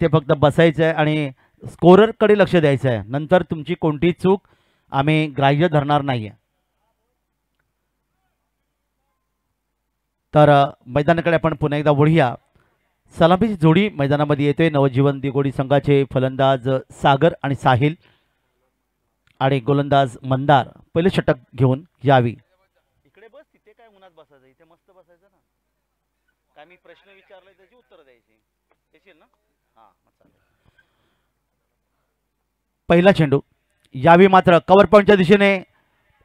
ते फक्त बसायचं आहे आणि स्कोररकडे लक्ष द्यायचं आहे. नंतर तुमची कोणतीही चूक आम्ही ग्राह्य धरणार नाही आहे. तर मैदानाकडे आपण पुन्हा एकदा वळूया. सलामीची जोडी मैदानामध्ये येतोय. नवजीवन दिगोडी संघाचे फलंदाज सागर आणि साहिल आणि गोलंदाज मंदार पहिले षटक घेऊन यावी. इकडे बस, तिथे काय उन्हात बसायचं, इथे मस्त बसायचं ना. काय मी प्रश्न विचारले त्याची उत्तर द्यायची, येशील ना. हां चालेल. पहिला चेंडू यावी मात्र कव्हर पॉईंटच्या दिशेने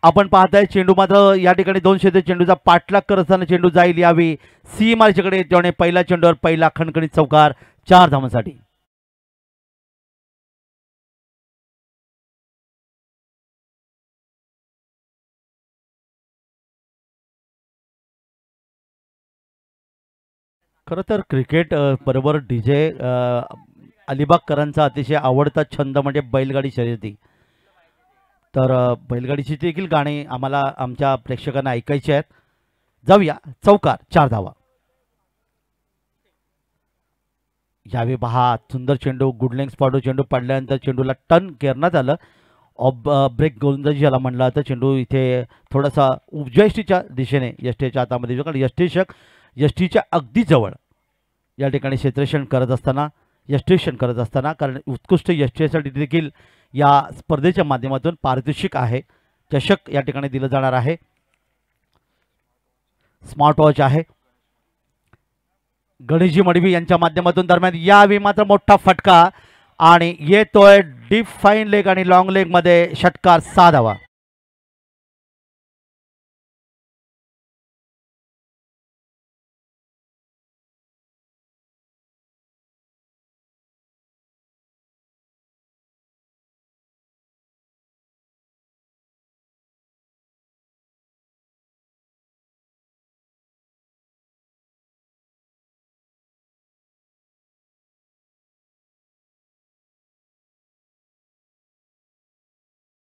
आपण पाहताय. चेंडू मात्र या ठिकाणी 200 चेंडूचा पाठलाग करत असताना चेंडू जाईल यावी सीमारेषेकडे येते. पहिल्या चेंडूवर पहिला खणखणीत चौकार 4 धावांसाठी. खरं तर क्रिकेट बरोबर डीजे अलिबागकरांचा अतिशय आवडता छंद म्हणजे बैलगाडी शर्यती. तर बैलगाडीची देखील गाणी आम्हाला आमच्या प्रेक्षकांना ऐकायची आहेत. जाऊया. चौकार 4 धावा. यावेळी पहा सुंदर चेंडू गुडलेंग स्पॉटवर चेंडू पडल्यानंतर चेंडूला टर्न करण्यात आलं. ऑफ ब्रेक गोलंदाजी ज्याला म्हणलं तर चेंडू इथे थोडासा उजव्या यष्टीच्या दिशेने यष्टीच्या हातामध्ये कारण यष्टीशक यष्टीच्या अगदी जवळ या ठिकाणी क्षेत्ररक्षण करत असताना यष्टीरक्षण करत असताना कारण उत्कृष्ट यष्टीसाठी देखील या स्पर्धेच्या माध्यमातून पारितोषिक आहे. चषक या ठिकाणी दिलं जाणार आहे. स्मार्ट वॉच आहे. गणेशजी मडवी यांच्या माध्यमातून दरम्यान यावेळी मात्र मोठा फटका आणि येतोय डीप फाईन लेग आणि लॉंग लेग मध्ये षटकार 6 धावा.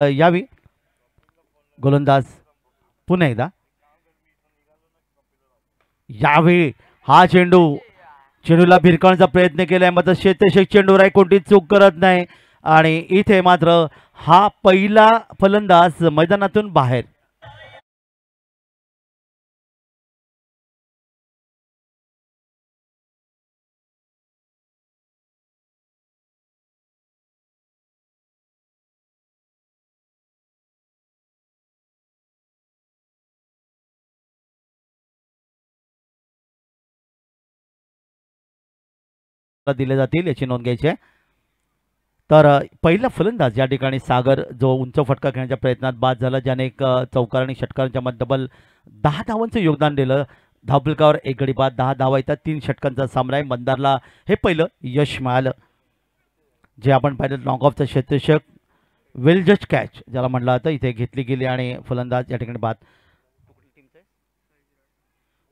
यावी गोलंदाज पुन्हा एकदा यावेळी हा चेंडूला भिरकावण्याचा प्रयत्न केलाय मात्र क्षेत्ररक्षक चेंडूवर कोणती चूक करत नाही आणि इथे मात्र हा पहिला फलंदाज मैदानातून बाहेर. दिले जातील याची नोंद घ्यायची आहे. तर पहिला फलंदाज या ठिकाणी सागर जो उंच फटका खेळण्याच्या प्रयत्नात बाद झाला ज्याने एक चौकार आणि षटकारांच्या मध्ये डबल 10 धावांचं योगदान दिलं. धावफलकावर 1 गडी बाद 10 धावा येतात. 3 षटकांचा सामना आहे. मंदारला हे पहिलं यश मिळालं जे आपण पाहिलं. नॉक ऑफचं क्षेत्ररक्षक वेल जज कॅच ज्याला म्हटलं जातं इथे घेतली गेली आणि फलंदाज या ठिकाणी बाद.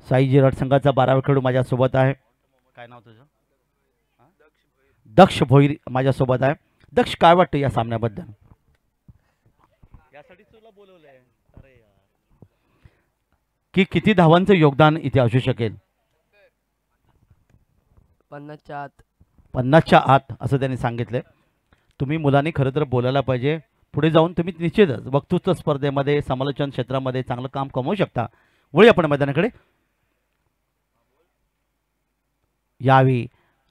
साई जिराट संघाचा 12वा खेळाडू माझ्यासोबत आहे. काय नाव तुझं? दक्ष भोईर माझ्यासोबत आहे. दक्ष काय वाटतं या सामन्याबद्दल? यासाठी तुला बोलवलंय की किती धावांचं योगदान इथे असू शकेल? 50च्या आत असं त्यांनी सांगितलंय. तुम्ही मुलांनी खरं तर बोलायला पाहिजे. पुढे जाऊन तुम्ही निश्चितच वक्तृत्व स्पर्धेमध्ये समालोचन क्षेत्रामध्ये चांगलं काम कमवू शकता. वळूया आपण मैदानाकडे. यावी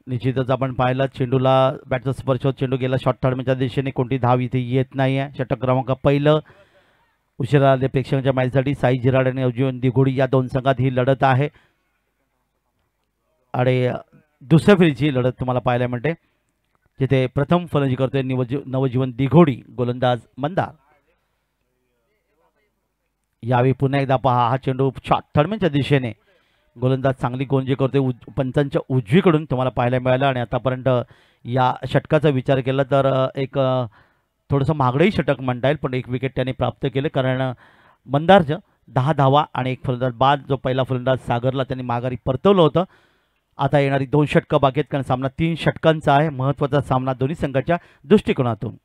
निश्चितच आपण पाहिलं चेंडूला बॅटचा स्पर्श होत चेंडू गेला शॉर्ट थर्डच्या दिशेने. कोणती धाव इथे येत नाही आहे. षटक क्रमांक पहिलं उशिरा आले प्रेक्षकांच्या मॅचसाठी. साई जिराड आणि नवजीवन दिघोडी या दोन संघात ही लढत आहे आणि दुसऱ्या फेरीची लढत तुम्हाला पाहायला मिळते जिथे प्रथम फलंदाजी करतोय नवजीवन दिघोडी गोलंदाज मंदार. यावेळी पुन्हा एकदा पहा हा चेंडू शॉर्ट थर्डच्या दिशेने गोलंदाज चांगली गोंजी करतोय. पंचांच्या उजवीकडून तुम्हाला पाहायला मिळालं आणि आतापर्यंत या षटकाचा विचार केला तर एक थोडंसं महागडंही षटक म्हणता येईल पण 1 विकेट त्याने प्राप्त केले कारण मंदारचं 10 धावा आणि 1 फलंदाज बाद. जो पहिला फलंदाज सागरला त्यांनी माघारी परतवलं होतं. आता येणारी 2 षटकं बाकी आहेत कारण सामना 3 षटकांचा आहे. महत्त्वाचा सामना दोन्ही संघाच्या दृष्टिकोनातून.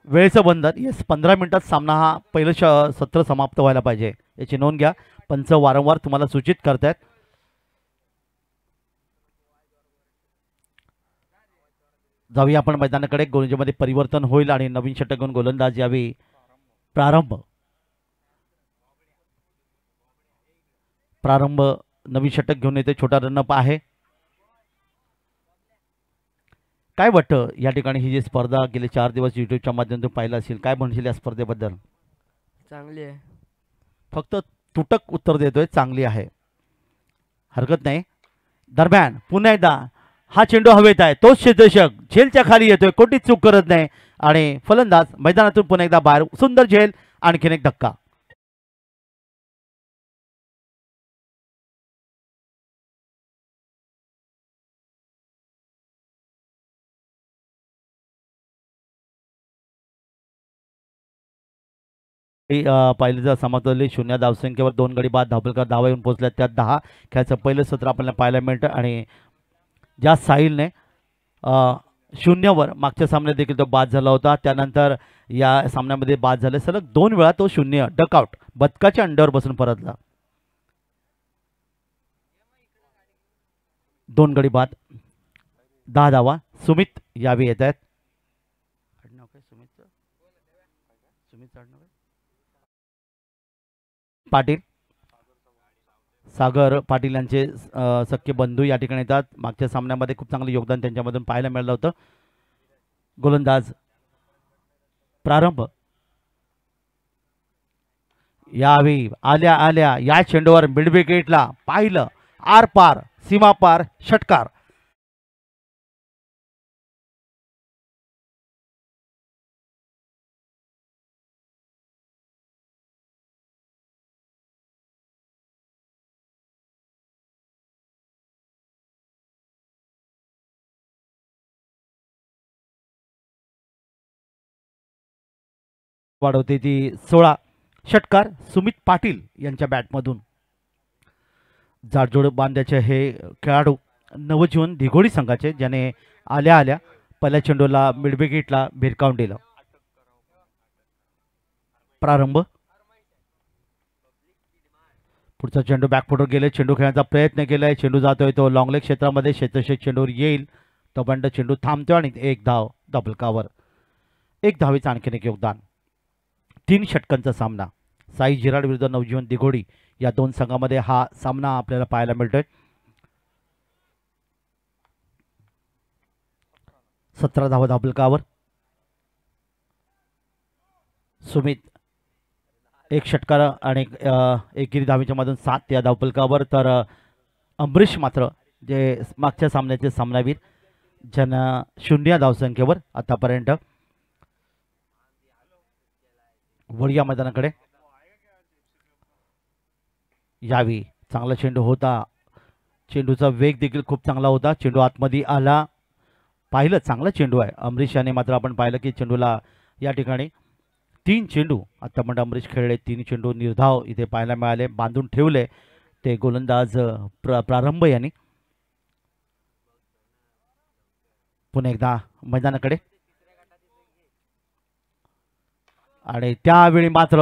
वेळेचं बंधन येस 15 मिनिटात सामना हा पहिलं सत्र समाप्त व्हायला पाहिजे याची नोंद घ्या. पंच वारंवार तुम्हाला सूचित करतायत. जाऊया आपण मैदानाकडे. गोलंदाजीमध्ये परिवर्तन होईल आणि नवीन षटक घेऊन गोलंदाज यावेळी प्रारंभ. नवीन षटक घेऊन येते. छोटा रनअप आहे. काय वाटतं या ठिकाणी ही जी स्पर्धा गेले 4 दिवस युट्यूबच्या माध्यमातून पाहिलं असेल, काय म्हणशील या स्पर्धेबद्दल? चांगली आहे. फक्त तुटक उत्तर देतोय चांगली आहे, हरकत नाही. दरम्यान पुन्हा एकदा हा चेंडू हवेत आहे. तोच क्षेत्ररक्षक झेलच्या खाली येतोय, कोणतीच चूक करत नाही आणि फलंदाज मैदानातून पुन्हा एकदा बाहेर. सुंदर झेल, आणखीन एक धक्का. पाहिलं तर समतोली 0 धावसंख्येवर 2 गडी बाद. धावपलकर धावा येऊन पोहोचल्या, त्यात 10. खेळाचं पहिलं सत्र आपल्याला पाहायला मिळतं आणि ज्या साहिलने 0वर मागच्या सामन्यात देखील तो बाद झाला होता. त्यानंतर या सामन्यामध्ये बाद झाले सलग 2 वेळा तो 0 डकआउट बदकाच्या अंड्यावर बसून परतला. 2 गडी बाद, 10 धावा. सुमित यावेळी येत आहेत. पाटील, सागर पाटील यांचे सख्खे बंधू या ठिकाणी येतात. मागच्या सामन्यामध्ये खूप चांगलं योगदान त्यांच्यामधून पाहायला मिळालं होतं. गोलंदाज प्रारंभ. यावेळी आल्या आल्या या चेंडूवर मिड विकेटला पाहिलं, आर पार सीमा पार षटकार. वाढवते ती 16. षटकार सुमित पाटील यांच्या बॅटमधून. जाडजोड बांध्याचे हे खेळाडू नवजीवन दिघोडी संघाचे, ज्याने आल्या आल्या पहिल्या चेंडूला मिडविकेटला भिरकावून दिलं. प्रारंभ. पुढचा चेंडू बॅकफुटवर गेले. चेंडू खेळण्याचा प्रयत्न केलाय. चेंडू जातोय तो लॉंग लेग क्षेत्रामध्ये. क्षेत्ररक्षक चेंडूवर येईल तोपर्यंत चेंडू थांबतोय आणि 1 धाव धावपलकावर. 1 धावेचं आणखीन एक योगदान. 3 षटकांचा सामना. साई जिराड विरुद्ध नवजीवन दिघोडी या 2 संघामध्ये हा सामना आपल्याला पाहायला मिळतोय. 17 धावा धावपलकावर. सुमित 1 षटकार आणि 1 गिरी धावेच्या मधून 7 या धावपलकावर. तर अमरीश मात्र जे मागच्या सामन्याचे सामनावीर, ज्यांना 0 धावसंख्येवर आतापर्यंत. वळीया मैदानाकडे. यावी चांगला चेंडू होता. चेंडूचा वेग देखील खूप चांगला होता. चेंडू आतमध्ये आला, पाहिलं चांगला चेंडू आहे. अमरीश याने मात्र आपण पाहिलं की चेंडूला या ठिकाणी 3 चेंडू आतापर्यंत अमरीश खेळले. 3 चेंडू निर्धाव इथे पाहायला मिळाले, बांधून ठेवले ते गोलंदाज प्रारंभ यांनी. पुन्हा एकदा मैदानाकडे. आणि त्यावेळी मात्र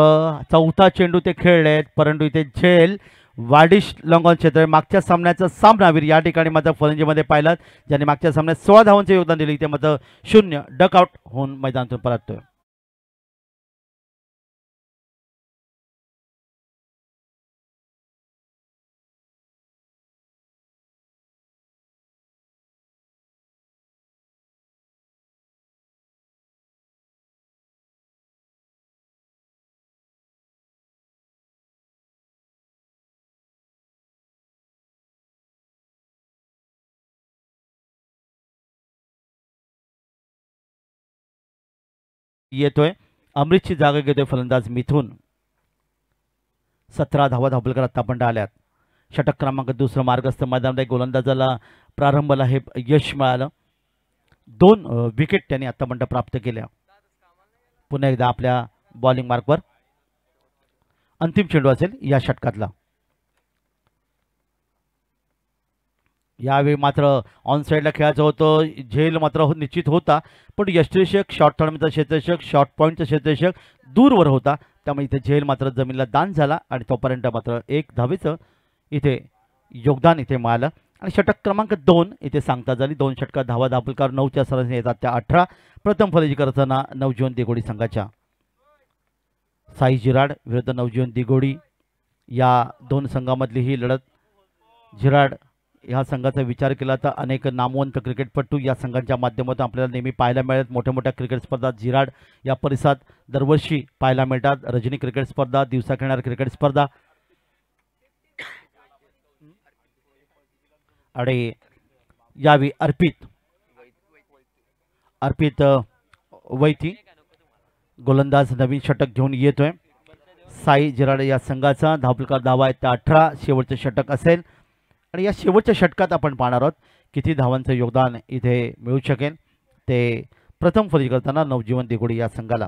4था चेंडू ते खेळलेत, परंतु इथे झेल वाडिश लॉंगॉन क्षेत्र मागच्या सामन्याचा सामनावीर या ठिकाणी मात्र फलंदाजीमध्ये पाहिलं, ज्याने मागच्या सामन्यात 16 धावांचे योगदान दिले. इथे मात्र 0 डकआउट होऊन मैदानातून परततोय. येतोय अमृतची जागा घेतोय फलंदाज मिथून. 17 धावा धावपलकर आतापर्यंत आल्यात. षटक क्रमांक 2 मार्गस्थ मैदानात गोलंदाजाला प्रारंभाला हे यश मिळालं. 2 विकेट त्यांनी आतापर्यंत प्राप्त केल्या. पुन्हा एकदा आपल्या बॉलिंग मार्कवर अंतिम चेंडू असेल या षटकातला. यावेळी मात्र ऑन साईडला खेळायचं होतं. झेल मात्र निश्चित होता, पण यष्टीरक्षक शॉर्ट थर्डचा क्षेत्ररक्षक शॉर्ट पॉईंटचा क्षेत्ररक्षक दूरवर होता, त्यामुळे इथे झेल मात्र जमिनीला दान झाला आणि तोपर्यंत मात्र 1 धावेचं इथे योगदान इथे मिळालं. आणि षटक क्रमांक 2 इथे सांगता झाली. 2 षटकात धावा दाखलकार 9च्या सरासरी येतात त्या 18. प्रथम फलंदाजी करताना नवजीवन दिघोडी संघाच्या साई जिराड विरुद्ध नवजीवन दिघोडी या दोन संघामधली ही लढत. जिराड ह्या संघाचा विचार केला तर अनेक नामवंत क्रिकेटपटू या संघांच्या माध्यमातून आपल्याला नेहमी पाहायला मिळत. मोठ्या मोठ्या क्रिकेट स्पर्धा जिराड या परिसरात दरवर्षी पाहायला मिळतात. रजनी क्रिकेट स्पर्धा, दिवसा खेळणारी क्रिकेट स्पर्धा आणि यावी अर्पित वैती गोलंदाज नवीन षटक घेऊन येतोय. साई जिराड या संघाचा धावफलकार धावा आहे त्या 18. शेवटचे षटक असेल आणि या शेवटच्या षटकात आपण पाहणार आहोत किती धावांचं योगदान इथे मिळू शकेल ते. प्रथम फलंदाजी करताना नवजीवन दिघोडी या संघाला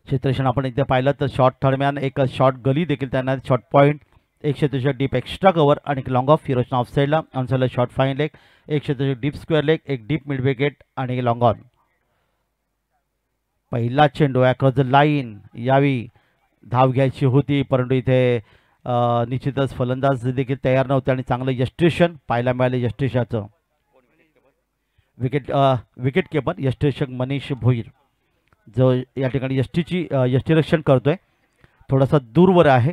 क्षेत्ररक्षण आपण इथे पाहिलं तर शॉर्ट दरम्यान एक शॉर्ट गली देखील त्यांना शॉर्ट पॉईंट, एक क्षेत्ररक्षक डीप एक्स्ट्रा कव्हर आणि एक लॉंग ऑफ फिरोजन ऑफ साईडला. ऑनसाईडला शॉर्ट फाईन लेग, एक क्षेत्ररक्षक डीप स्क्वेअर लेग, एक डीप मिड विकेट आणि लॉंग ऑन. पहिला चेंडू अक्रॉस द लाईन. यावी धाव घ्यायची होती परंतु इथे निश्चितच फलंदाज देखील तयार नव्हते आणि चांगलं यष्टिशन पाहायला मिळाले. यष्टिशाचं विकेट कीपर यष्टिरक्षक मनीष भोईर जो या ठिकाणी यष्टिरक्षण करतोय, थोडासा दूरवर आहे.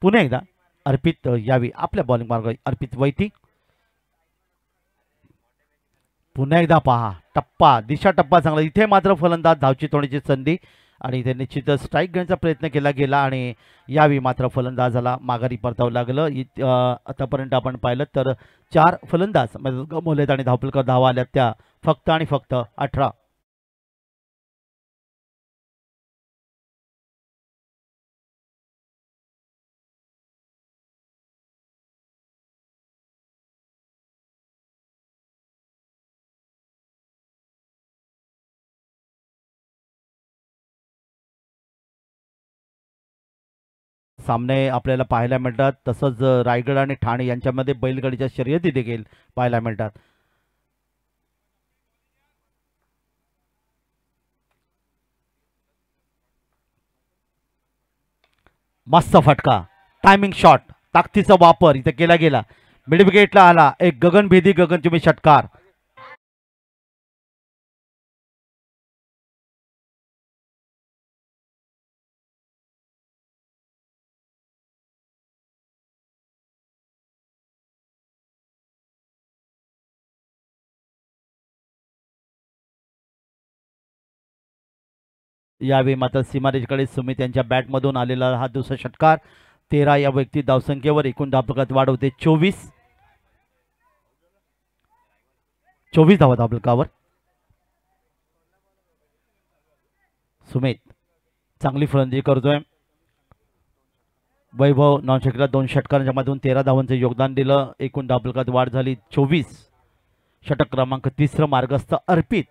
पुन्हा एकदा अर्पित यावी आपल्या बॉलिंग मार्ग. अर्पित वैती पुन्हा एकदा पहा टप्पा, दिशा टप्पा चांगला. इथे मात्र फलंदाज धावची तोडण्याची संधी आणि इथे निश्चितच स्ट्राईक घेण्याचा प्रयत्न केला गेला आणि यावी मात्र फलंदाजाला माघारी परतावं लागलं. आतापर्यंत आपण पाहिलं तर 4 फलंदाज गमवलेत आणि धावफलकार धावा आल्यात त्या फक्त आणि फक्त 18. सामने आपल्याला पाहायला मिळतात. तसंच रायगड आणि ठाणे यांच्यामध्ये बैलगाडीच्या शर्यती देखील पाहायला मिळतात. मस्त फटका, टायमिंग शॉट, ताकदीचा वापर इथे केला गेला. मिड विकेटला आला एक गगनभेदी गगनचुंबी षटकार. यावेळी मात्र सीमारेषेकडे सुमित यांच्या बॅटमधून आलेला हा दुसरा षटकार. 13 या व्यक्ती धावसंख्येवर एकूण धावफलकात वाढ होते 24 धावा धावफलकावर. सुमित चांगली फलंदाजी करतोय. वैभव नॉनशेकला 2 षटकांच्या मधून 13 धावांचं योगदान दिलं. एकूण धावफलकात वाढ झाली 24. षटक क्रमांक 3 मार्गस्थ अर्पित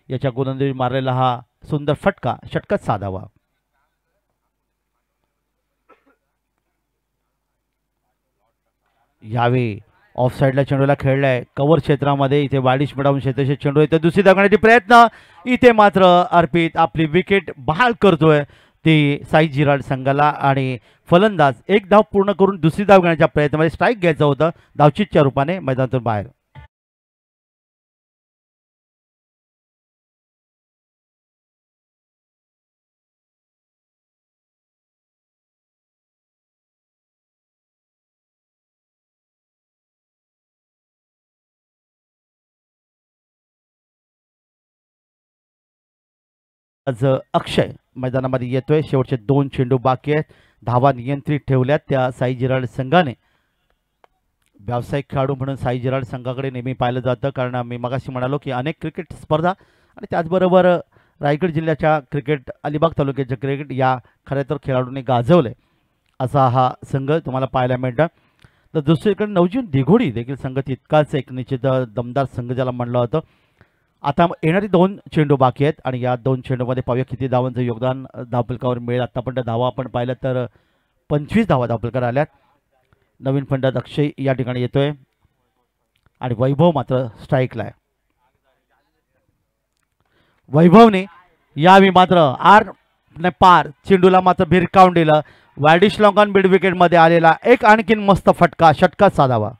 याच्या गोलंदाजी मारलेला हा सुंदर फटका षटकात 6 धावा. यावेळी ऑफ साईडला चेंडूला खेळलाय कव्हर क्षेत्रामध्ये. इथे वाढीश मिळवून क्षेत्राचे चेंडू इथे दुसरी धाव घेण्याचे प्रयत्न. इथे मात्र अर्पित आपली विकेट बहाल करतोय ती साई जिराड संघाला आणि फलंदाज एक धाव पूर्ण करून दुसरी धाव घेण्याच्या प्रयत्नामध्ये स्ट्राईक घ्यायचं होतं धावचीच्या रूपाने मैदानातून बाहेर. आज अक्षय मैदानामध्ये येतोय. शेवटचे 2 चेंडू बाकी आहेत. धावा नियंत्रित ठेवल्यात त्या साई जिराड संघाने. व्यावसायिक खेळाडू म्हणून साई जिराड संघाकडे नेहमी पाहिलं जातं कारण मी मगाशी म्हणालो की अनेक क्रिकेट स्पर्धा आणि त्याचबरोबर रायगड जिल्ह्याच्या क्रिकेट, अलिबाग तालुक्याच्या क्रिकेट या खऱ्या तर खेळाडूंनी गाजवले असा हा संघ तुम्हाला पाहायला मिळतं. तर दुसरीकडे नवजीवन दिघोडी देखील संघ तितकाच एक निश्चित दमदार संघ ज्याला म्हणलं होतं. आता येणारी 2 चेंडू बाकी आहेत आणि या 2 चेंडूमध्ये पाहूया किती धावांचं योगदान धावफलकावर मिळेल. आतापर्यंत धावा आपण पाहिलं तर 25 धावा धावफलकार आल्यात. नवीन फलंदाज अक्षय या ठिकाणी येतोय आणि वैभव मात्र स्ट्राईकला आहे. वैभवने यावेळी मात्र पार चेंडूला मात्र भिरकावून दिलं. वायडिश लॉंगॉन मिड विकेटमध्ये आलेला एक आणखीन मस्त फटका, षटकार साधावा.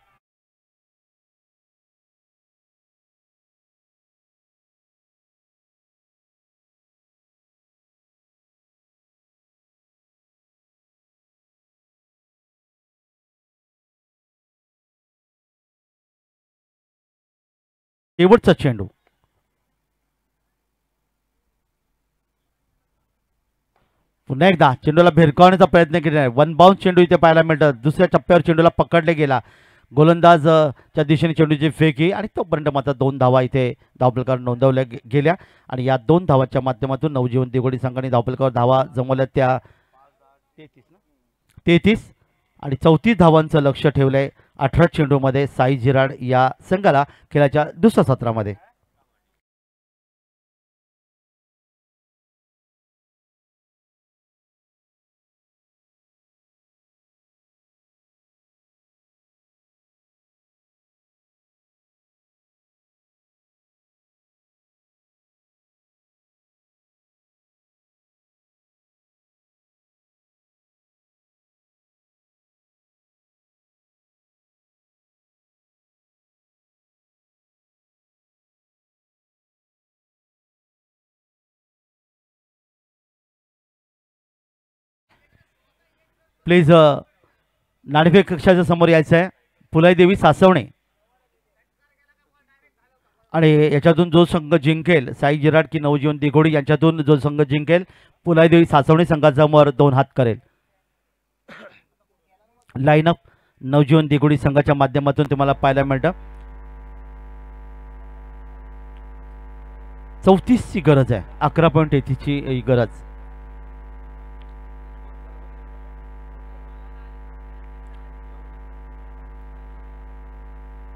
शेवटचा चेंडू. पुन्हा एकदा चेंडूला भिरकावण्याचा प्रयत्न केला आहे. वन बाउन्स चेंडू इथे पाहायला मिळतं. दुसऱ्या टप्प्यावर चेंडूला पकडले गेला. गोलंदाज च्या दिशेने चेंडूची फेकी आणि तोपर्यंत मात्र 2 धावा इथे धावफलकावर नोंदवल्या गेल्या आणि या 2 धावांच्या माध्यमातून नवजीवन दिघोडी संघाने धावफलकावर धावा जमवल्या त्या 33 आणि 34 धावांचं लक्ष ठेवलंय 18 चेंडूमध्ये साई झिराड या संघाला खेळाच्या दुसऱ्या सत्रामध्ये. प्लीज नाणेफेक कक्षाच्या समोर यायचं आहे. फुलाई देवी सासवणे आणि याच्यातून जो संघ जिंकेल साई झिराड की नवजीवन दिघोडी यांच्यातून जो संघ जिंकेल फुलाई देवी सासवणे संघासमोर 2 हात करेल. लाईनअप नवजीवन दिघोडी संघाच्या माध्यमातून तुम्हाला पाहायला मिळतं. 34 ची गरज आहे. 11.33 ची गरज.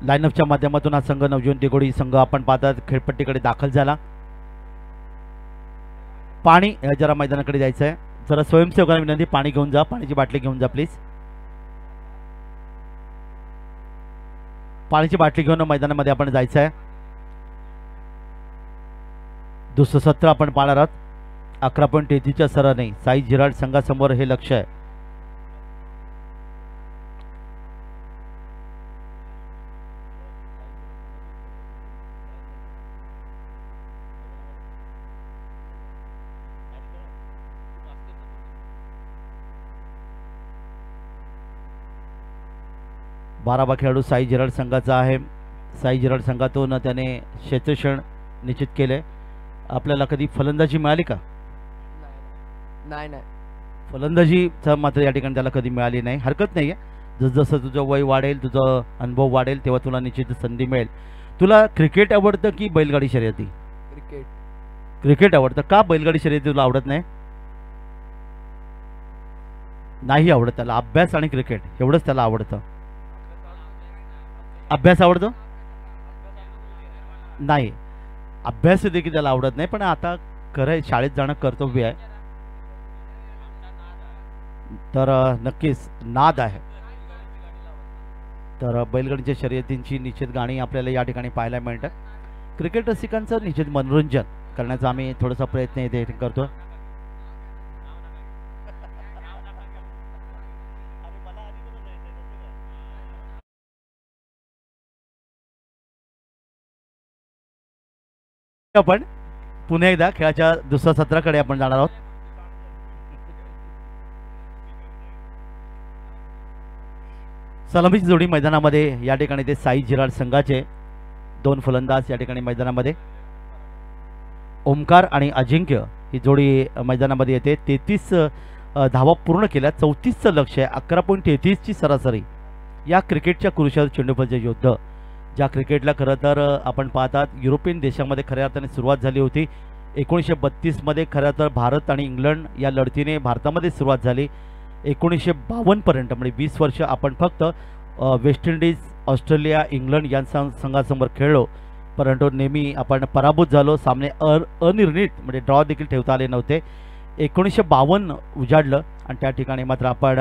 लाईनअपच्या माध्यमातून हा संघ नवजीवन दिघोडी संघ आपण पाहतात खेळपट्टीकडे दाखल झाला. पाणी जरा मैदानाकडे जायचं आहे. जरा स्वयंसेवकांना विनंती पाणी घेऊन जा. पाण्याची बाटली घेऊन जा प्लीज. पाण्याची बाटली घेऊन मैदानामध्ये आपण जायचं आहे. दुसरं सत्र आपण पाहणार आहोत. 11.33 च्या सराने साई झिराड संघासमोर हे लक्ष आहे. बारावा खेळाडू साई झिराड संघाचा आहे. साई झिराड संघातून त्याने क्षेत्रक्षण निश्चित केले. आपल्याला कधी फलंदाजी मिळाली का? नाही नाही. फलंदाजीचा मात्र या ठिकाणी त्याला कधी मिळाली नाही. हरकत नाही आहे. जसं तुझं वय वाढेल तुझं अनुभव वाढेल तेव्हा तुला निश्चित संधी मिळेल. तुला क्रिकेट आवडतं की बैलगाडी शर्यती? क्रिकेट. क्रिकेट आवडतं का? बैलगाडी शर्यती तुला आवडत नाही? नाही आवडत त्याला. अभ्यास आणि क्रिकेट एवढंच त्याला आवडतं. अभ्यास आवडतो? नाही, अभ्यास देखील त्याला आवडत नाही. पण आता खरं शाळेत जाणं कर्तव्य आहे तर नक्कीच नाद आहे. तर बैलगाडीच्या शर्यतींची निश्चित गाणी आपल्याला या ठिकाणी पाहायला मिळतात. क्रिकेट रसिकांचं निश्चित मनोरंजन करण्याचा आम्ही थोडासा प्रयत्न इथे करतो. आपण पुन्हा एकदा खेळाच्या दुसऱ्या सत्राकडे आपण जाणार आहोत. सलामीची जोडी मैदानामध्ये या ठिकाणी ते साई झिराड संघाचे 2 फलंदाज या ठिकाणी मैदानामध्ये. ओमकार आणि अजिंक्य ही जोडी मैदानामध्ये येते. 33 धावा पूर्ण केल्या. 34चं लक्ष आहे. 11.33 ची सरासरी. या क्रिकेटच्या कुरुक्षेत्र चेंडूफलचे योद्धा ज्या क्रिकेटला खरं तर आपण पाहतात युरोपियन देशामध्ये खऱ्या अर्थाने सुरुवात झाली होती. 1932 मध्ये खरं तर भारत आणि इंग्लंड या लढतीने भारतामध्ये सुरुवात झाली. 1952 पर्यंत म्हणजे 20 वर्ष आपण फक्त वेस्ट इंडिज, ऑस्ट्रेलिया, इंग्लंड या संघासमोर खेळलो. परंतु नेहमी आपण पराभूत झालो. सामने अनिर्णित म्हणजे ड्रॉ देखील ठेवता आले नव्हते. 1952 उजाडलं आणि त्या ठिकाणी मात्र आपण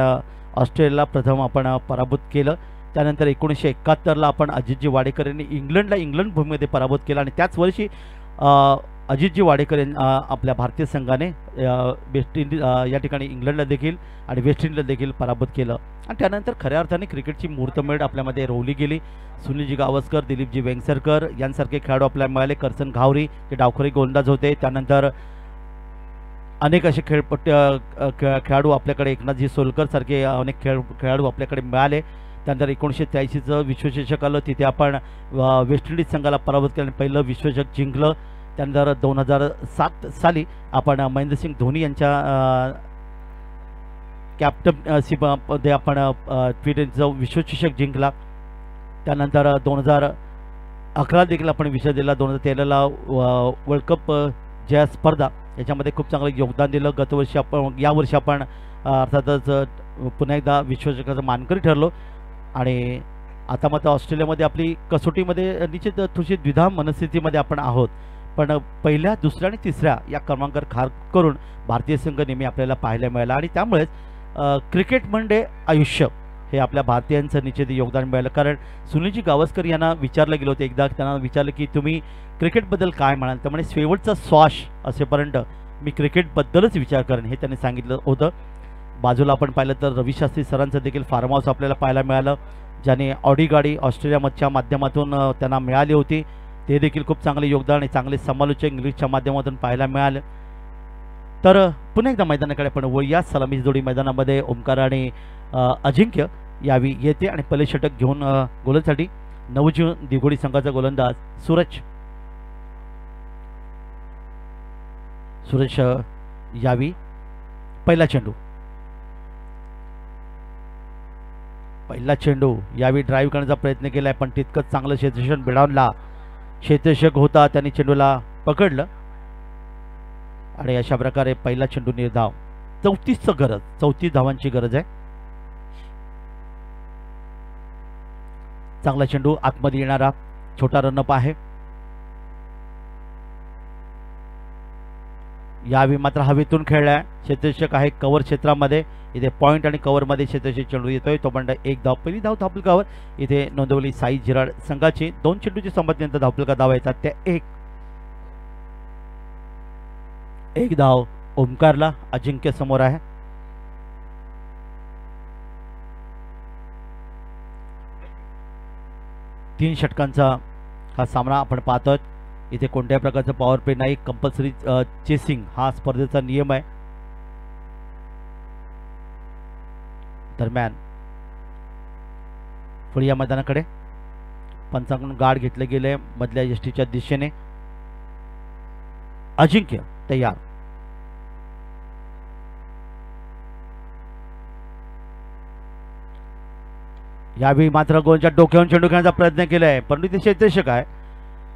ऑस्ट्रेलियाला प्रथम आपण पराभूत केलं. त्यानंतर 1971ला आपण अजितजी वाडेकर यांनी इंग्लंडला इंग्लंड भूमीमध्ये पराभूत केला आणि त्याच वर्षी अजितजी वाडेकर आपल्या भारतीय संघाने वेस्ट इंडिज या ठिकाणी इंग्लंडला देखील आणि वेस्ट इंडिजला देखील पराभूत केलं आणि त्यानंतर खऱ्या अर्थाने क्रिकेटची मुहूर्तमेढ आपल्यामध्ये रोवली गेली. सुनीलजी गावस्कर, दिलीपजी वेंगसरकर यांसारखे खेळाडू आपल्याला मिळाले. करसन घावरी जे डावखरी गोलंदाज होते. त्यानंतर अनेक असे खेळाडू आपल्याकडे, एकनाथजी सोलकर सारखे अनेक खेळाडू आपल्याकडे मिळाले. त्यानंतर 1983चं विश्वचषक आलं, तिथे आपण वेस्ट इंडिज संघाला पराभूत केल्याने पहिलं विश्वचषक जिंकलं. त्यानंतर 2007 साली आपण महेंद्रसिंग धोनी यांच्या कॅप्टनशिपमध्ये आपण T20चं विश्वचषक जिंकला. त्यानंतर 2011 देखील आपण विजय दिला. 2013ला वर्ल्ड कप ज्या स्पर्धा याच्यामध्ये खूप चांगलं योगदान दिलं. गतवर्षी आपण यावर्षी आपण अर्थातच पुन्हा एकदा विश्वचषकाचं मानकरी ठरलो आणि आता मात्र ऑस्ट्रेलियामध्ये आपली कसोटीमध्ये निश्चित थोडीशी द्विधा मनस्थितीमध्ये आपण आहोत. पण पहिल्या, दुसऱ्या आणि तिसऱ्या या क्रमांकावर खार करून भारतीय संघ नेहमी आपल्याला पाहायला मिळाला आणि त्यामुळेच क्रिकेट म्हणजे आयुष्य हे आपल्या भारतीयांचं निश्चित योगदान मिळालं. कारण सुनीलजी गावस्कर यांना विचारलं गेलं होतं एकदा, त्यांना विचारलं की तुम्ही क्रिकेटबद्दल काय म्हणाल, त्यामुळे शेवटचा श्वास असेपर्यंत मी क्रिकेटबद्दलच विचार करेन हे त्यांनी सांगितलं होतं. बाजूला आपण पाहिलं तर रवी शास्त्री सरांचं देखील फार्म हाऊस आपल्याला पाहायला मिळालं, ज्याने ऑडी गाडी ऑस्ट्रेलियाच्या माध्यमातून त्यांना मिळाली होती. ते देखील खूप चांगले योगदान आणि चांगले समालोचक इंग्लिशच्या माध्यमातून पाहायला मिळाले. तर पुन्हा एकदा मैदानाकडे आपण वळूया. सलामी जोडी मैदानामध्ये ओमकार आणि अजिंक्य यावी येते आणि पहिले षटक घेऊन गोलंदाजीसाठी नवजीवन दिघोडी संघाचा गोलंदाज सुरेश यावी. पहिला चेंडू यावी ड्राईव्ह करण्याचा प्रयत्न केलाय, पण तितकंच चांगलं क्षेत्ररक्षण बिडावला. क्षेत्ररक्षक होता, त्यांनी चेंडूला पकडलं आणि अशा प्रकारे पहिला चेंडू निर्धाव. 34 धावांची गरज आहे. चांगला चेंडू आतमध्ये येणारा छोटा रनअप आहे. यावेळी मात्र हवेतून खेळलाय. क्षेत्ररक्षक आहे कव्हर क्षेत्रामध्ये, इथे पॉइंट आणि कव्हरमध्ये क्षेत्ररक्षक चेंडू येतोय. तो पण एक धाव, पहिली धाव धावफलकावर इथे नोंदवली साई जिराड संघाची. 2 चेंडूची संमतीनंतर धावफलका धावा येतात त्या एक धाव ओमकारला. अजिंक्य समोर आहे. तीन षटकांचा हा सामना आपण पाहतोय. इथे कोणत्याही प्रकारचं पॉवर प्ले नाही, कंपल्सरी चेसिंग हा स्पर्धेचा नियम आहे. दरम्यान पुढे या मैदानाकडे पंचांकडून गार्ड घेतले गेले मधल्या यष्टीच्या दिशेने. अजिंक्य तयार. यावेळी मात्र गोलच्या डोक्यावरून चेंडू खेळण्याचा प्रयत्न केलाय, परंतु इथे क्षेत्ररक्षक आहे.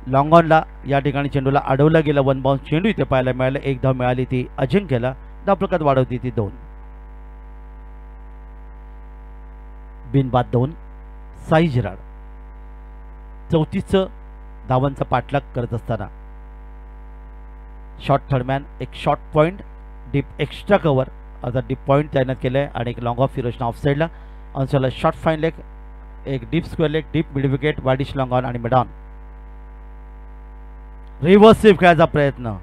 लॉंग ऑनला या ठिकाणी चेंडूला अडवला गेला. 1 बाउंस चेंडू इथे पाहायला मिळाला. एक धाव मिळाली ती अजिंक्यला. धावफलकात वाढवती ती 2. बिनबाद 2. साई जिराड 34 धावांचा पाठलाग करत असताना शॉर्ट थर्डमॅन एक short point deep extra cover अर्थात डीप पॉइंट तैनात केलाय आणि एक लॉंग ऑफ फिरोजनं ऑफ साईडला. ऑनसाईडला शॉर्ट फाईन लेग, एक deep square leg, deep mid wicket, wideish long on आणि मिड ऑन. रिव्हर्स स्वीप खेळायचा प्रयत्न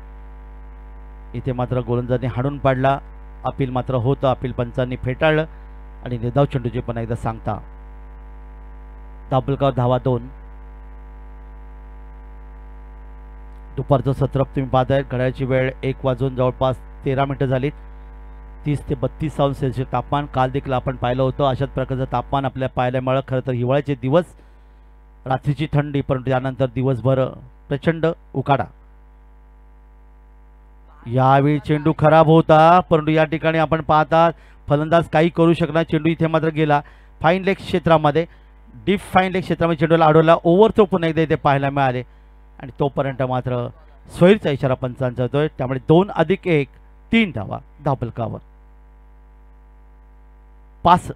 इथे मात्र गोलंदाजांनी हाणून पाडला. अपील मात्र होतं, अपील पंचांनी फेटाळलं आणि निर्धाव चेंडूचे पण एकदा सांगता. धावफलकावर धावा 2. दुपारचं सत्र तुम्ही पाहताय. घड्याळची वेळ 1 वाजून जवळपास 13 मिनिटं झालीत. 30 ते 32 अंश सेल्सिअस तापमान काल देखील आपण पाहिलं होतं. अशाच प्रकारचं तापमान आपल्याला पाहायला मिळालं. खरं तर हिवाळ्याचे दिवस, रात्रीची थंडी, परंतु त्यानंतर दिवसभर प्रचंड उकाडा. यावेळी चेंडू खराब होता, परंतु या ठिकाणी आपण पाहता फलंदाज काही करू शकला. चेंडू इथे मात्र गेला फाईन लेग क्षेत्रामध्ये, डीप फाईन लेग क्षेत्रामध्ये चेंडूला अडवला. ओव्हरथ्रो पुन्हा एकदा इथे पाहायला मिळाले आणि तोपर्यंत मात्र स्वैरचा इशारा पंचांचा होतोय. त्यामुळे 2+1 3 धावा धावफलकावर. 5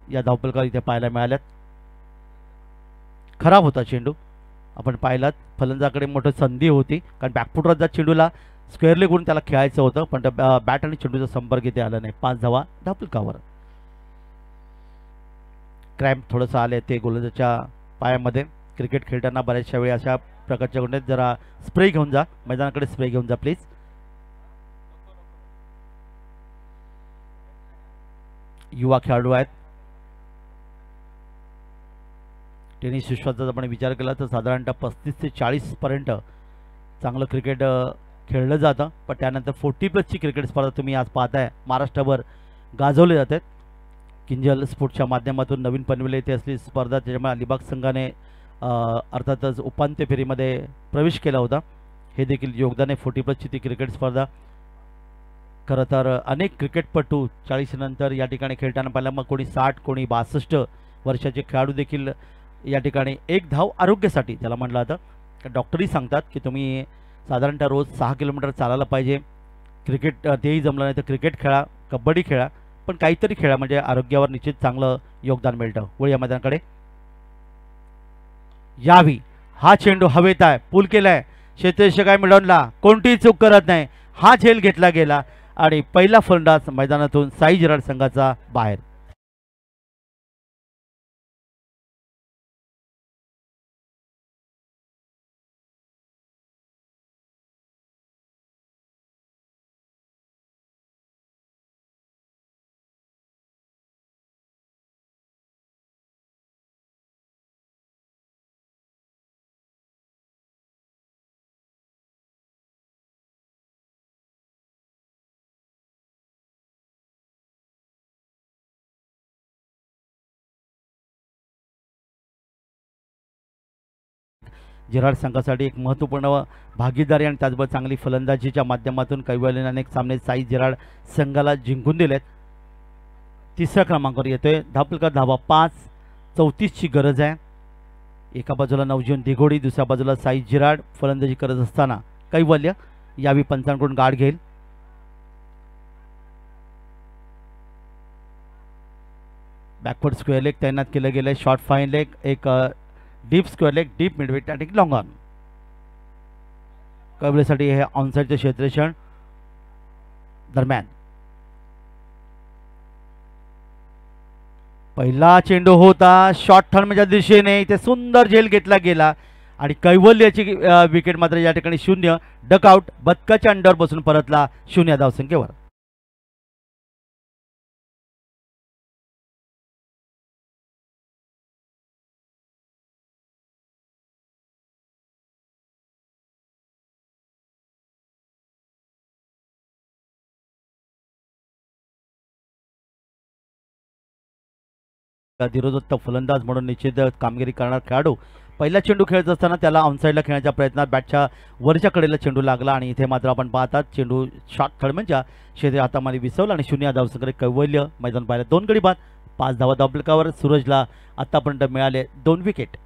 या धावफलकावर इथे पाहायला मिळाल्यात. खराब होता चेंडू, आपण पाहिलात. फलंदाजाकडे मोठी संधी होती, कारण बॅकफुटवर जात चेंडूला स्क्वेअर लेग करून त्याला खेळायचं होतं, पण बॅट आणि चेंडूचा संपर्क इथे आला नाही. 5 धावा धावफलकावर. क्रॅम्प थोडंसं आले ते गोलंदाजाच्या पायामध्ये. क्रिकेट खेळताना बऱ्याचशा वेळी अशा प्रकारच्या गोष्टी जरा स्प्रे घेऊन जा, मैदानाकडे स्प्रे घेऊन जा प्लीज. युवा खेळाडू आहेत. टेनिस विश्वाचा आपण विचार केला तर साधारणतः 35 ते 40 पर्यंत चांगलं क्रिकेट खेळलं जातं, पण त्यानंतर 40+ क्रिकेट स्पर्धा तुम्ही आज पाहताय महाराष्ट्राभर गाजवले जातात. किंजल स्पोर्ट्सच्या माध्यमातून नवीन पनवेल येथे असली स्पर्धा, त्याच्यामुळे अलिबाग संघाने अर्थातच उपांत्य फेरीमध्ये प्रवेश केला होता. हे देखील योगदान आहे 40+ ती क्रिकेट स्पर्धा. खरं तर अनेक क्रिकेटपटू 40 नंतर या ठिकाणी खेळताना पाहिलं, मग कोणी 60 कोणी 62 वर्षाचे खेळाडू देखील या ठिकाणी एक धाव आरोग्यासाठी ज्याला म्हटलं जातं. डॉक्टरही सांगतात की तुम्ही साधारणतः रोज 6 किलोमीटर चालायला पाहिजे. क्रिकेट तेही जमलं नाही तर क्रिकेट खेळा, कबड्डी खेळा, पण काहीतरी खेळा म्हणजे आरोग्यावर निश्चित चांगलं योगदान मिळतं. वळूया मैदानाकडे. यावी हा चेंडू हवेत आहे, पूल केलाय, क्षेत्ररक्षक काय मिळवला, कोणतीही चूक करत नाही, हा झेल घेतला गेला आणि पहिला फलंदाज मैदानातून साई जिराड संघाचा बाहेर. जिराड संघासाठी एक महत्त्वपूर्ण भागीदारी आणि त्याचबरोबर चांगली फलंदाजीच्या माध्यमातून कैवालीने अनेक सामने साई जिराड संघाला जिंकून दिलेत. तिसऱ्या क्रमांकावर येतोय धापलकर धावा 5. 34ची गरज आहे. एका बाजूला नवजीवन दिघोडी, दुसऱ्या बाजूला साई जिराड फलंदाजी करत असताना कैवल्य यावी पंचांकडून गाठ घेईल. बॅकवर्ड स्क्वेअर लेग तैनात केलं गेलं. शॉर्ट फाईन लेग, एक डीप स्क्वेअर लेग, डीप मिडविट आणि लॉंग ऑन. कैवल्यासाठी हे ऑनसाईडचे क्षेत्ररक्षण दरम्यान पहिला चेंडू होता शॉर्ट थर्मच्या दिशेने, इथे सुंदर झेल घेतला गेला आणि कैवल्याची विकेट मात्र या ठिकाणी 0. डकआउट. बदकाच्या अंडर बसून परतला 0 धावसंख्येवर. धीरोदत्त फलंदाज म्हणून निश्चित कामगिरी करणार खेळाडू. पहिला चेंडू खेळत असताना त्याला ऑनसाईडला खेळण्याच्या प्रयत्नात बॅटच्या वरच्या कडेला चेंडू लागला आणि इथे मात्र आपण पाहतात चेंडू शॉर्ट थर्डमनच्या क्षेत्री हातामध्ये विसवला आणि 0 धावसंख्येकडे कैवल्य मैदान पाहिलं. 2 गडी बाद, 5 धावा धावफलकावर. सूरजला आतापर्यंत मिळाले 2 विकेट.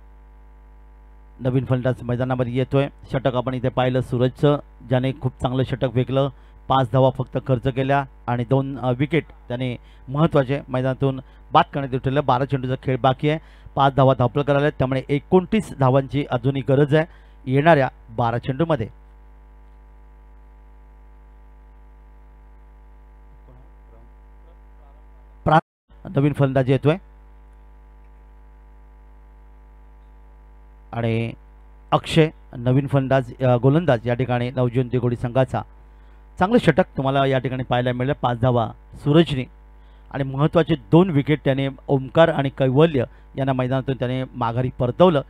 नवीन फलंदाज मैदानामध्ये येतोय. षटक आपण इथे पाहिलं सूरजचं, ज्याने खूप चांगलं षटक फेकलं. 5 धावा फक्त खर्च केल्या आणि 2 विकेट त्याने महत्त्वाचे मैदानातून बाद करण्यात उठलेलं. 12 चेंडूचा खेळ बाकी आहे. 5 धावा धावपल करायला, त्यामुळे 29 धावांची अजूनही गरज आहे येणाऱ्या 12 चेंडूमध्ये. नवीन फलंदाज येतोय आणि अक्षय नवीन फलंदाज गोलंदाज या ठिकाणी नवजीवन दिघोडी संघाचा. चांगलं षटक तुम्हाला या ठिकाणी पाहायला मिळेल. 5 धावा सूरजने आणि महत्त्वाचे 2 विकेट त्याने ओमकार आणि कैवल्य यांना मैदानातून त्याने माघारी परतवलं.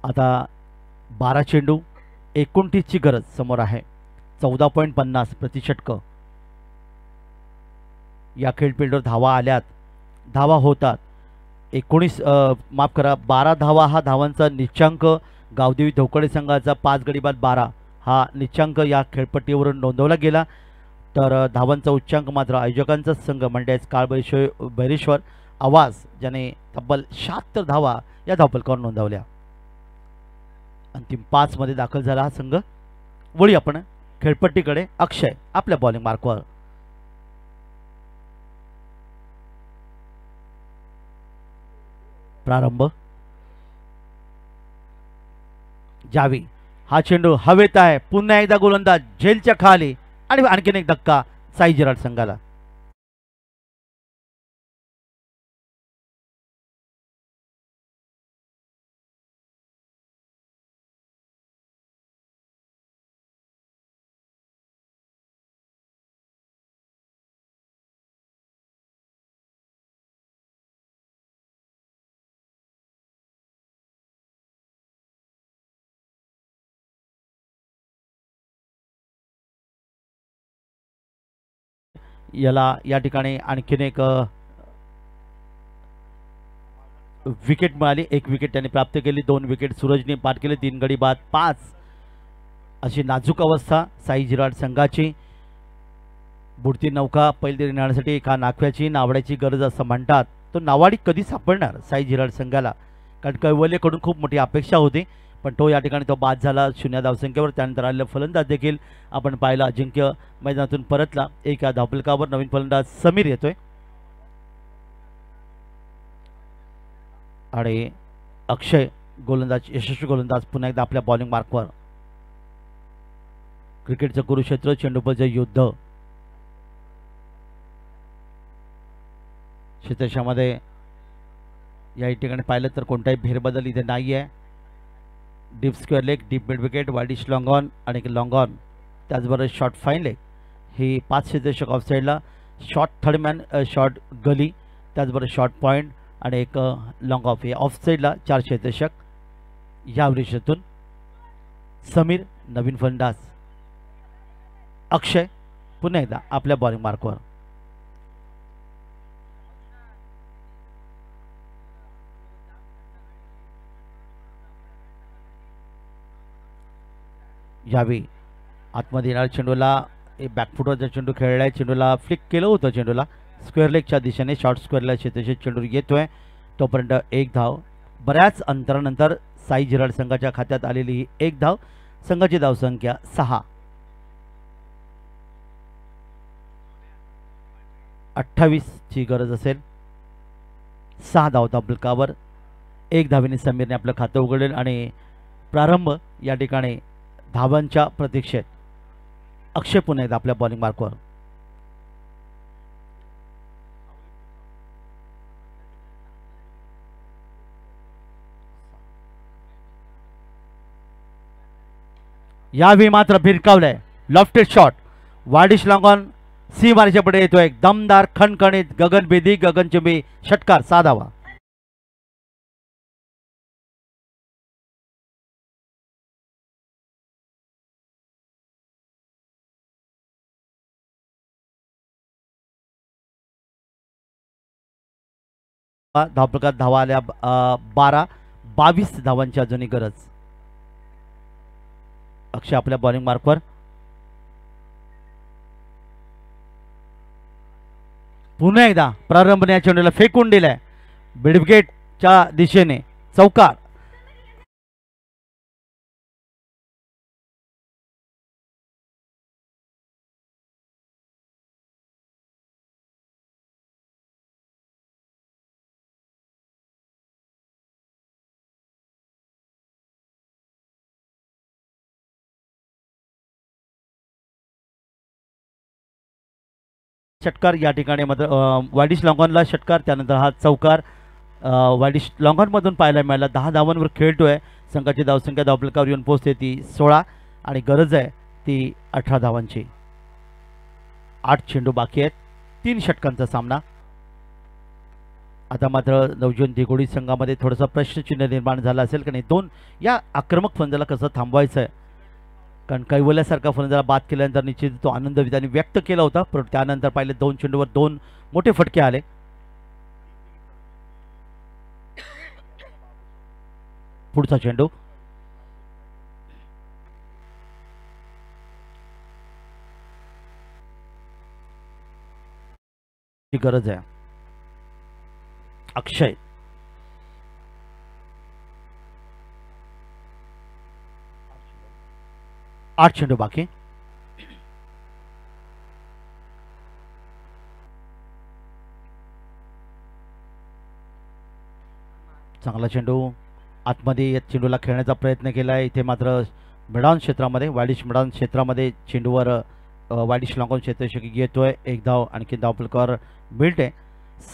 आता 12 चेंडू, 29ची गरज समोर आहे. 14.50 प्रति षटक. या खेळपीडवर धावा आल्यात, धावा होतात. 12 धावा हा धावांचा निच्चांक गावदेवी धोकडे संघाचा. 5 गडी बाद 12 हा निच्चांक या खेळपट्टीवरून नोंदवला गेला. तर धावांचा उच्चांक मात्र आयोजकांचा संघ म्हणजेच भैरेश्वर आवाज ज्याने तब्बल 76 धावा या धावफलकावर नोंदवल्या. अंतिम 5 मध्ये दाखल झाला हा संघ. वळी आपण खेळपट्टीकडे. अक्षय आपल्या बॉलिंग मार्कवर. प्रारंभ. जावी हा चेंडू हवेत आहे. पुन्हा एकदा गोलंदाज झेलच्या खाली आणि आणखीन एक धक्का साई जिराड संघाला. याला या ठिकाणी आणखीन एक विकेट मिळाली, 1 विकेट त्यांनी प्राप्त केली, 2 विकेट सूरजने पार केले, 3 गडी बाद 5 अशी नाजूक अवस्था साई झिराड संघाची. बुडती नौका पहिली नेण्यासाठी एका नाखव्याची नावड्याची गरज असं म्हणतात. तो नावाडी कधी सापडणार साई झिराड संघाला, कारण कैवल्यकडून खूप मोठी अपेक्षा होती, पण तो या ठिकाणी तो बाद झाला 0 धावसंख्येवर. त्यानंतर आलेला फलंदाज देखील आपण पाहिला, अजिंक्य मैदानातून परतला 1 धावफलकावर. नवीन फलंदाज समीर येतोय आणि अक्षय गोलंदाज, यशस्वी गोलंदाज पुन्हा एकदा आपल्या बॉलिंग मार्कवर. क्रिकेटचं कुरुक्षेत्र, चेंडूपलचं युद्ध. क्षेत्रक्षामध्ये या ठिकाणी पाहिलं तर कोणताही फेरबदल इथे नाही आहे. Deep square leg, deep mid wicket, wideish long on आणि लॉंग ऑन, त्याचबरोबर शॉर्ट फाईन लेग. ही 5 क्षेत्ररक्षक ऑफ साईडला, short third man, short gully, त्याचबरोबर शॉर्ट पॉईंट आणि एक लॉंग ऑफ. हे ऑफ साईडला 4 क्षेत्ररक्षक. या वृषातून समीर, नवीन फलंदाज अक्षय पुन्हा एकदा आपल्या बॉलिंग मार्कवर. यावेळी आतमध्ये येणाऱ्या चेंडूला बॅकफुटवरचा चेंडू खेळलाय, चेंडूला फ्लिक केलं होतं, चेंडूला स्क्वेअर लेगच्या दिशेने शॉर्ट स्क्वेअरला क्षेत्रक्षक चेंडू येतोय. तोपर्यंत 1 धाव. बऱ्याच अंतरानंतर साई झिराड संघाच्या खात्यात आलेली ही 1 धाव. संघाची धावसंख्या 6. 28 ची गरज असेल. 6 धाव धावफलकावर. 1 धावेने समीरने आपलं खातं उघडलेलं आणि प्रारंभ या ठिकाणी धावांच्या प्रतीक्षेत. अक्षय पुन्हा एकदा आपल्या बॉलिंग मार्कवर. यावेळी मात्र भिरकावलंय, lofted shot, wideish long on, सी मारीच्या पुढे येतोय दमदार, खणखणीत, गगनभेदी, गगनचुंबी षटकार, 6 धावा. धावफलकात धावा आल्या 12. 22 धावांची अजूनही गरज. अक्षय आपल्या बॉलिंग मार्कवर. पुन्हा एकदा प्रारंभ या चेंडूला फेकून दिलाय मिडविकेटच्या दिशेने, चौकार. षटकार या ठिकाणी मात्र वाडिश लॉंगॉनला षटकार, त्यानंतर हा चौकार वाडिश लॉंगॉनमधून पाहायला मिळाला. 10 धावांवर खेळतोय. संघाची धावसंख्या धावफलकावर येऊन पोहोचते ती 16 आणि गरज आहे ती 18 धावांची. 8 चेंडू बाकी आहेत. 3 षटकांचा सामना. आता मात्र नवजीवन दिघोडी संघामध्ये थोडासा प्रश्नचिन्ह निर्माण झाला असेल, कारण 2 या आक्रमक फलंदाजाला कसं थांबवायचं आहे, कारण कैवल्यासारखा फलंदाजाला बाद केल्यानंतर निश्चित तो आनंद त्यांनी व्यक्त केला होता, पण त्यानंतर पाहिले 2 चेंडूवर 2 मोठे फटके आले. पुढचा चेंडू गरज आहे. अक्षय आठ चेंडू बाकी. चांगला चेंडू आतमध्ये या चेंडूला खेळण्याचा प्रयत्न केला आहे. इथे मात्र मिडाऊन क्षेत्रामध्ये, वाडिश मिडाऊन क्षेत्रामध्ये चेंडूवर वाडिश लॉंगॉन क्षेत्ररक्षक येतोय. 1 धाव आणखी धावफलकावर मिळते.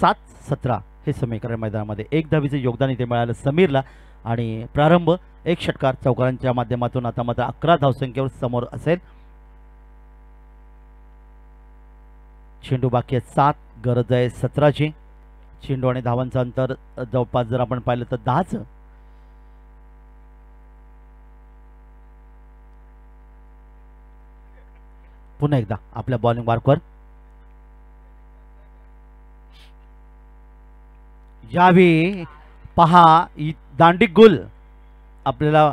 7-17 हे समीकरण मैदानामध्ये. 1 धावीचं योगदान इथे मिळालं समीरला आणि प्रारंभ 1 षटकार चौकारांच्या माध्यमातून. आता मात्र 11 धावसंख्येवर समोर असेल. चेंडू बाकी आहे 7, गरज आहे 17ची. चेंडू आणि धावांचं अंतर जवळपास जर आपण पाहिलं तर 10चं. पुन्हा एकदा आपल्या बॉलिंग मार्कवर. यावेळी पहा दांडिक गुल आपल्याला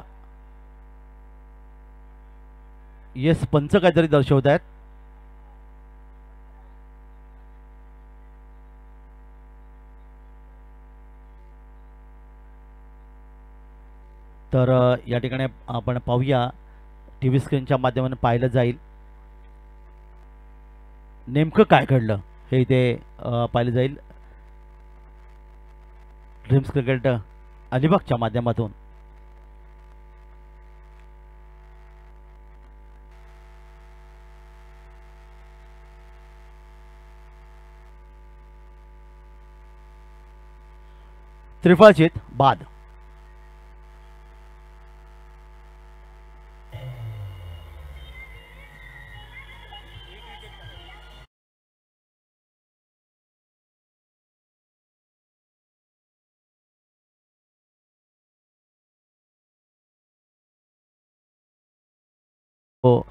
येस पंच काहीतरी दर्शवत आहेत. तर या ठिकाणी आपण पाहूया टी व्ही स्क्रीनच्या माध्यमातून पाहिलं जाईल नेमकं काय घडलं हे इथे पाहिलं जाईल ड्रीम्स क्रिकेट अलिबागच्या माध्यमातून. त्रिफळचित बाद. हो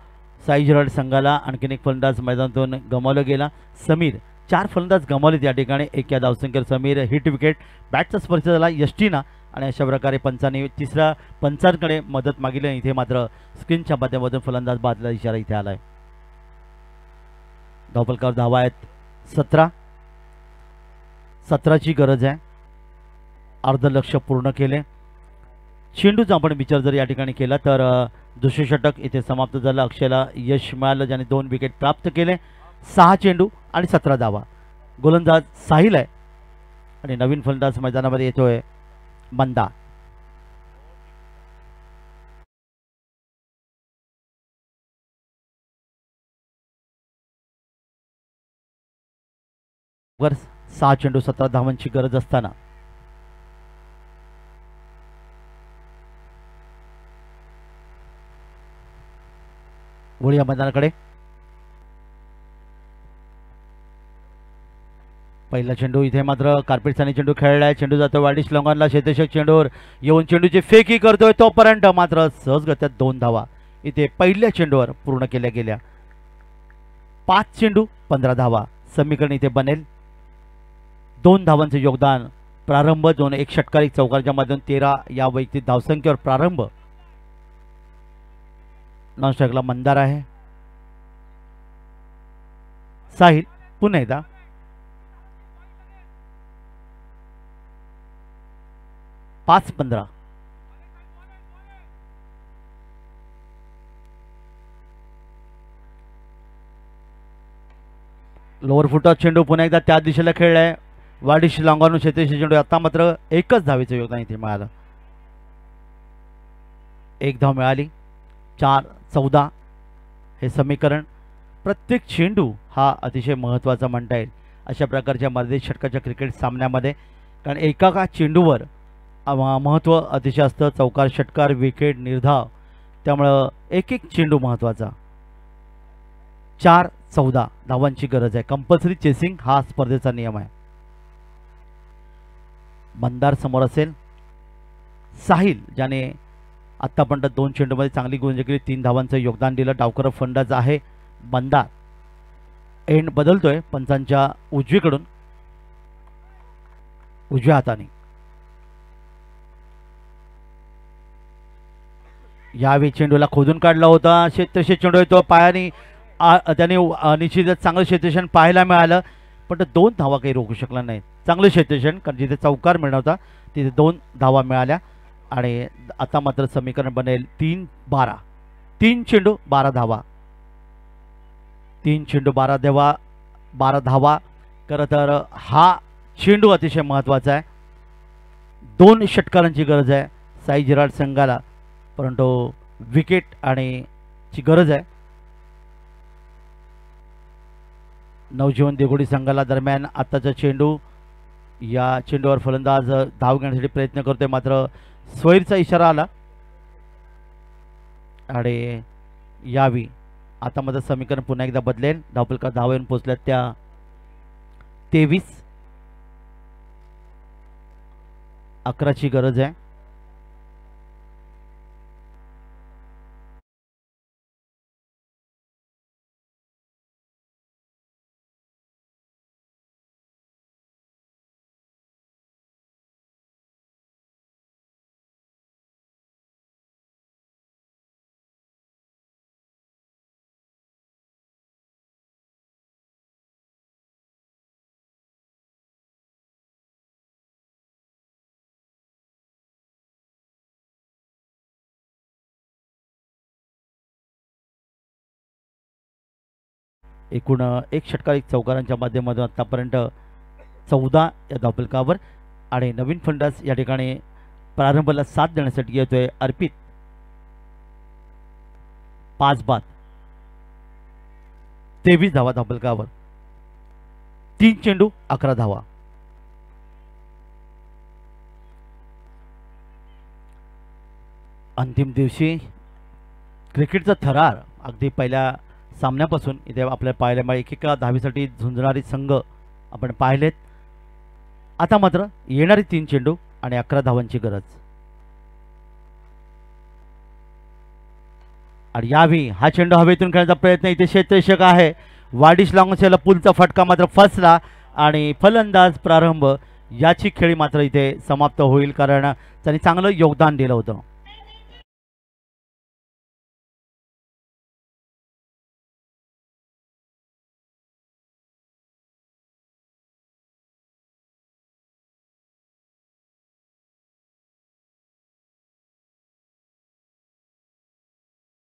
साई जिराड संघाला आणखीन एक फलंदाज मैदानातून गमावला गेला. समीर 4 फलंदाज गमावलेत या ठिकाणी. एक या धावसंख्येवर समीर हिट विकेट. बॅटचा स्पर्श झाला यष्टीना आणि अशा प्रकारे पंचांनी तिसऱ्या पंचांकडे मदत मागितली. इथे मात्र स्क्रीनच्या माध्यमातून फलंदाज बादला इशारा इथे आलाय. धावफलकावर धावा आहेत 17. 17ची गरज आहे. अर्ध लक्ष पूर्ण केले. चेंडूचा आपण विचार जर या ठिकाणी केला तर दुसरे षटक इथे समाप्त झालं. अक्षयला यश मिळालं ज्याने 2 विकेट प्राप्त केले. 6 चेंडू आणि 17 धावा. गोलंदाज साहिल आहे आणि नवीन फलंदाज मैदानामध्ये येतोय मंदा. वर 6 चेंडू 17 धावांची गरज असताना वळूया मैदानाकडे. पहिला चेंडू इथे मात्र कार्पेटसाने चेंडू खेळलाय. चेंडू जातो वाडिश लॉंगॉनला. शेतेशक चेंडूवर येऊन चेंडूची फेकी करतोय तोपर्यंत मात्र सहजगत्या 2 धावा इथे पहिल्या चेंडूवर पूर्ण केल्या गेल्या. 5 चेंडू 15 धावा समीकरण इथे बनेल. 2 धावांचे योगदान. प्रारंभ 2 एक षटकार एक चौकारच्या माध्यमातून 13 या वैयक्तिक धावसंख्येवर प्रारंभ. नॉन स्ट्राईकला मंदार आहे. साहिल पुन्हा एकदा. पाच 15. लोअर फुटॉस चेंडू पुन्हा एकदा त्या दिशेला खेळलाय. वाडिश लॉंगॉन शेतेशी चेंडू. आता मात्र एकच धावेचं योगदान इथे मिळालं. 1 धाव मिळाली. 4-14 हे समीकरण. प्रत्येक चेंडू हा अतिशय महत्त्वाचा म्हणता येईल अशा प्रकारच्या मर्यादित षटकाच्या क्रिकेट सामन्यामध्ये. कारण एका चेंडूवर महत्त्व अतिशय असतं. चौकार षटकार विकेट निर्धाव त्यामुळं एक एक चेंडू महत्त्वाचा. 4-14 धावांची गरज आहे. कंपल्सरी चेसिंग हा स्पर्धेचा नियम आहे. मंदार समोर असेल. साहिल ज्याने आत्तापर्यंत 2 चेंडूमध्ये चांगली गोलंदाजी केली. 3 धावांचं योगदान दिलं. डावकर फलंदाज आहे मंदार. एंड बदलतोय पंचांच्या उजवीकडून उजव्या हाताने. यावेळी चेंडूला खोदून काढला होता. क्षेत्रशेष चेंडू येतो पायाने. त्याने निश्चितच चांगलं क्षेत्रक्षण पाहायला मिळालं पण 2 धावा काही रोखू शकला नाही. चांगलं क्षेत्रक्षण कारण जिथे चौकार मिळणार होता तिथे 2 धावा मिळाल्या. आणि आता मात्र समीकरण बनेल 3-12. 3 चेंडू 12 धावा. 3 चेंडू 12 धावा. खरं तर हा चेंडू अतिशय महत्त्वाचा आहे. 2 षटकारांची गरज आहे साई जिराड संघाला परंतु विकेट आणि ची गरज आहे नवजीवन देगोडी संघाला. दरम्यान आत्ताचा चेंडू या चेंडूवर फलंदाज धाव घेण्यासाठी प्रयत्न करतोय मात्र स्वैरचा इशारा आला आणि यावी आता मात्र समीकरण पुन्हा एकदा बदलेल. धावफलकावर धावा येऊन पोहोचल्यात त्या 23. 11ची गरज आहे. एकूण एक षटकार एक चौकारांच्या माध्यमातून आतापर्यंत 14 या धावफलकावर आणि नवीन फलंदाज या ठिकाणी प्रारंभाला साथ देण्यासाठी येतोय अर्पित. 5 बाद 23 धावा धावफलकावर, 3 चेंडू 11 धावा. अंतिम दिवशी क्रिकेटचा थरार अगदी पहिल्या सामन्यापासून इथे आपल्याला पाहायला मिळाले. एकेका धावेसाठी झुंजणारे संघ आपण पाहिलेत. आता मात्र येणारे 3 चेंडू आणि 11 धावांची गरज. आणि यावेळी हा चेंडू हवेतून खेळण्याचा प्रयत्न, इथे क्षेत्ररक्षक आहे वाडिश लाँगसेला, पुलचा फटका मात्र फसला आणि फलंदाज प्रारंभ याची खेळी मात्र इथे समाप्त होईल, कारण त्यांनी चांगलं योगदान दिलं होतं.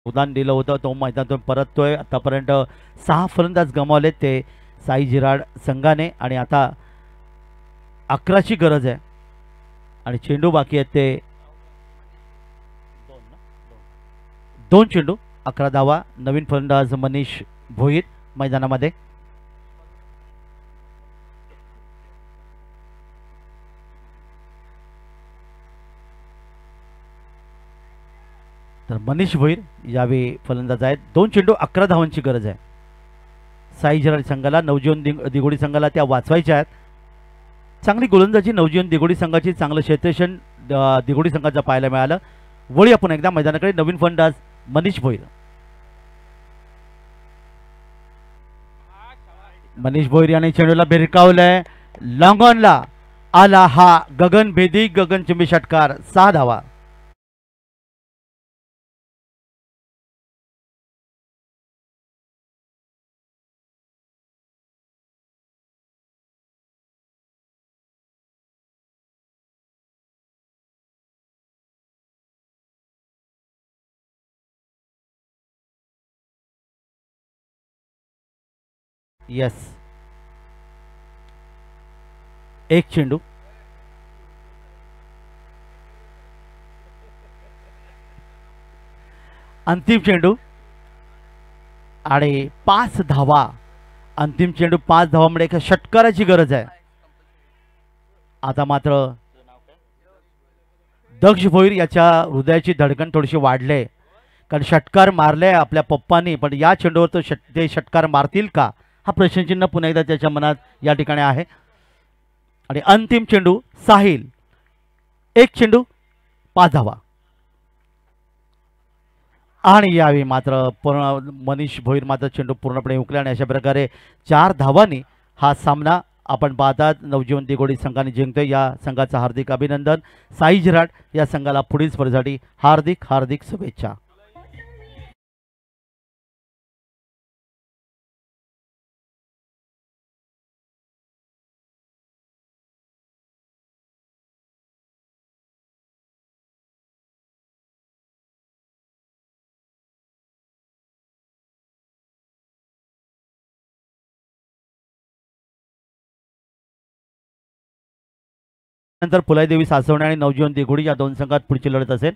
योगदान दिलं होतं तो मैदानातून परततोय. आतापर्यंत 6 फलंदाज गमावलेत ते साई जिराड संघाने आणि आता 11ची गरज आहे आणि चेंडू बाकी आहेत ते 2 चेंडू 11 धावा. नवीन फलंदाज मनीष भोईर मैदानामध्ये. तर मनीष भोईर यावेळी फलंदाज आहेत. 2 चेंडू 11 धावांची गरज आहे साई जिराड संघाला. नवजीवन दिघोडी संघाला त्या वाचवायच्या आहेत. चांगली गोलंदाजी नवजीवन दिघोडी संघाची, चांगलं क्षेत्ररक्षण दिघोडी संघाचं पाहायला मिळालं. वळी आपण एकदा मैदानाकडे. नवीन फलंदाज मनीष भोईर. मनीष भोईर याने चेंडूला भिरकावलंय, लॉंगॉनला आला हा गगनभेदी गगनचुंबी षटकार. 6 धावा. यस, 1 चेंडू. अंतिम चेंडू आणि 5 धावा. अंतिम चेंडू 5 धावामुळे एका षटकाराची गरज आहे. आता मात्र दक्ष भोईर याच्या हृदयाची धडकन थोडीशी वाढले, कारण षटकार मारले आपल्या पप्पांनी, पण या चेंडूवर तो ते षटकार मारतील का हा प्रश्नचिन्ह पुन्हा एकदा त्याच्या मनात या ठिकाणी आहे. आणि अंतिम चेंडू साहिल, 1 चेंडू 5 धावा. आणि यावेळी मात्र पूर्ण मनीष भोईर मात्र चेंडू पूर्णपणे हुकला आणि अशा प्रकारे 4 धावांनी हा सामना आपण पाहतात नवजीवन दिघोडी संघाने जिंकतोय. या संघाचं हार्दिक अभिनंदन. साई जिराड या संघाला पुढील स्पर्धेसाठी हार्दिक हार्दिक शुभेच्छा. नंतर पुलाईदेवी सासवणे आणि नवजीवन दिघोडी या 2 संघात पुढची लढत असेल.